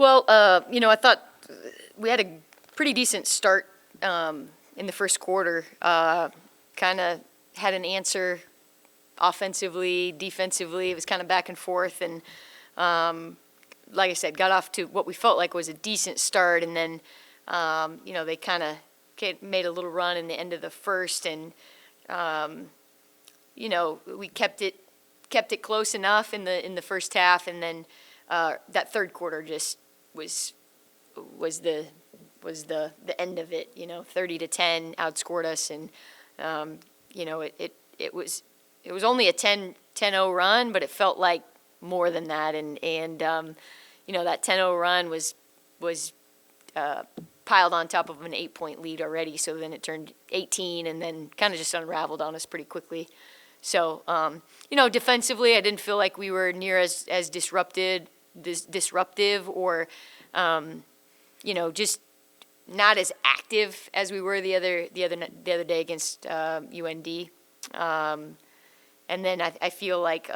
Well, I thought we had a pretty decent start in the first quarter. Kind of had an answer offensively, defensively. It was kind of back and forth, and like I said, got off to what we felt like was a decent start, and then they kind of made a little run in the end of the first, and we kept it close enough in the first half, and then that third quarter just was the end of it. 30-10 outscored us, and it was only a 10-0 run, but it felt like more than that, and that 10-0 run was piled on top of an 8-point lead already. So then it turned 18, and then kind of just unraveled on us pretty quickly. So defensively, I didn't feel like we were near as disruptive, or just not as active as we were the other day against UND. And then I feel like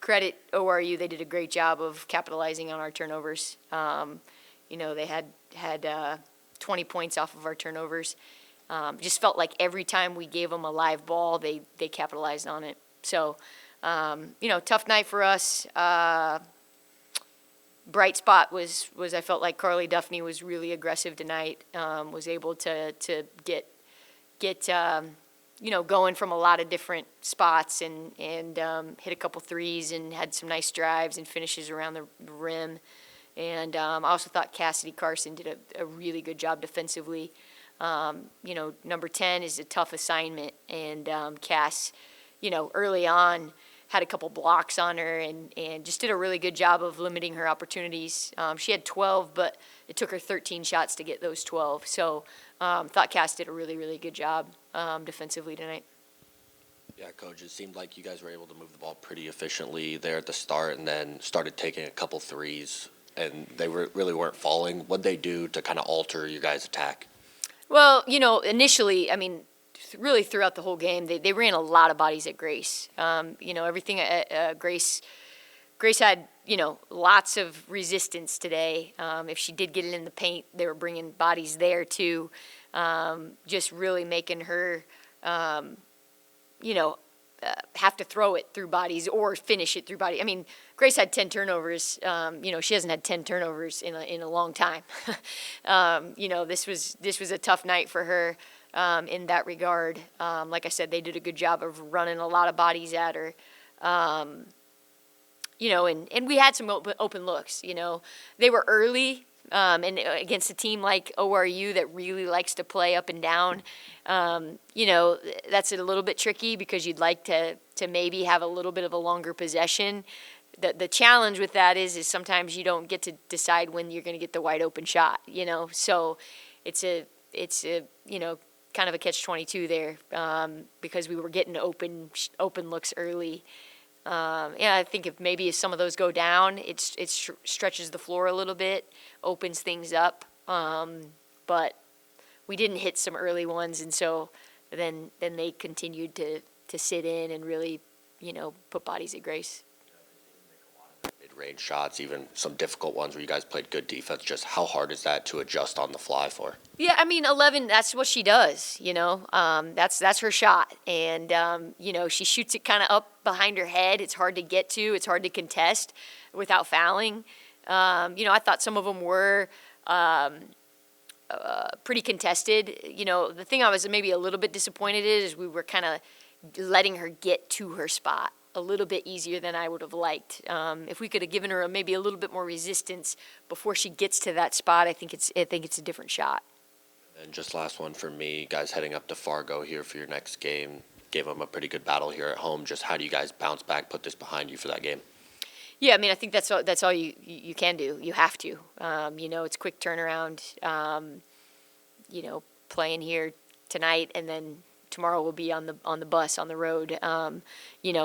credit ORU, they did a great job of capitalizing on our turnovers. They had 20 points off of our turnovers. Just felt like every time we gave them a live ball, they capitalized on it. So, tough night for us. Bright spot was I felt like Carly Duffney was really aggressive tonight. Was able to get going from a lot of different spots, and hit a couple threes and had some nice drives and finishes around the rim. And I also thought Cassidy Carson did a really good job defensively. Number 10 is a tough assignment, and Cass, early on had a couple blocks on her, and just did a really good job of limiting her opportunities. She had 12, but it took her 13 shots to get those 12. So thought Cass did a really, really good job defensively tonight. Yeah, Coach, it seemed like you guys were able to move the ball pretty efficiently there at the start, and then started taking a couple threes, and they really weren't falling. What'd they do to kind of alter your guys' attack? Well, initially, really throughout the whole game, they ran a lot of bodies at Grace. Everything at Grace had, lots of resistance today. If she did get it in the paint, they were bringing bodies there too. Just really making her, have to throw it through bodies or finish it through bodies. Grace had 10 turnovers. She hasn't had 10 turnovers in a long time. This was a tough night for her in that regard. Like I said, they did a good job of running a lot of bodies at her. And we had some open looks. They were early. And against a team like ORU that really likes to play up and down, that's a little bit tricky because you'd like to maybe have a little bit of a longer possession. The challenge with that is sometimes you don't get to decide when you're going to get the wide open shot, So it's a kind of a catch-22 there because we were getting open looks early. I think if some of those go down, it stretches the floor a little bit, opens things up. But we didn't hit some early ones, and so then they continued to sit in and really, put bodies at Grace. Mid-range shots, even some difficult ones where you guys played good defense. Just how hard is that to adjust on the fly for? Yeah, 11, that's what she does, That's her shot. And, she shoots it kind of up behind her head. It's hard to get to. It's hard to contest without fouling. I thought some of them were pretty contested. The thing I was maybe a little bit disappointed is we were kind of letting her get to her spot a little bit easier than I would have liked. If we could have given her maybe a little bit more resistance before she gets to that spot, I think it's a different shot. And just last one for me, guys heading up to Fargo here for your next game. Gave them a pretty good battle here at home. Just how do you guys bounce back, put this behind you for that game? Yeah, I think that's all you can do. You have to. It's quick turnaround. Playing here tonight, and then tomorrow we'll be on the bus on the road.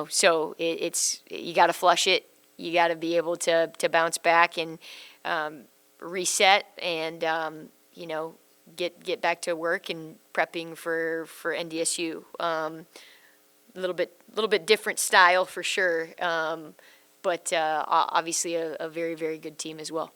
So it's you got to flush it. You got to be able to bounce back and reset, and get back to work and prepping for NDSU. A little bit different style for sure. but obviously a very, very good team as well.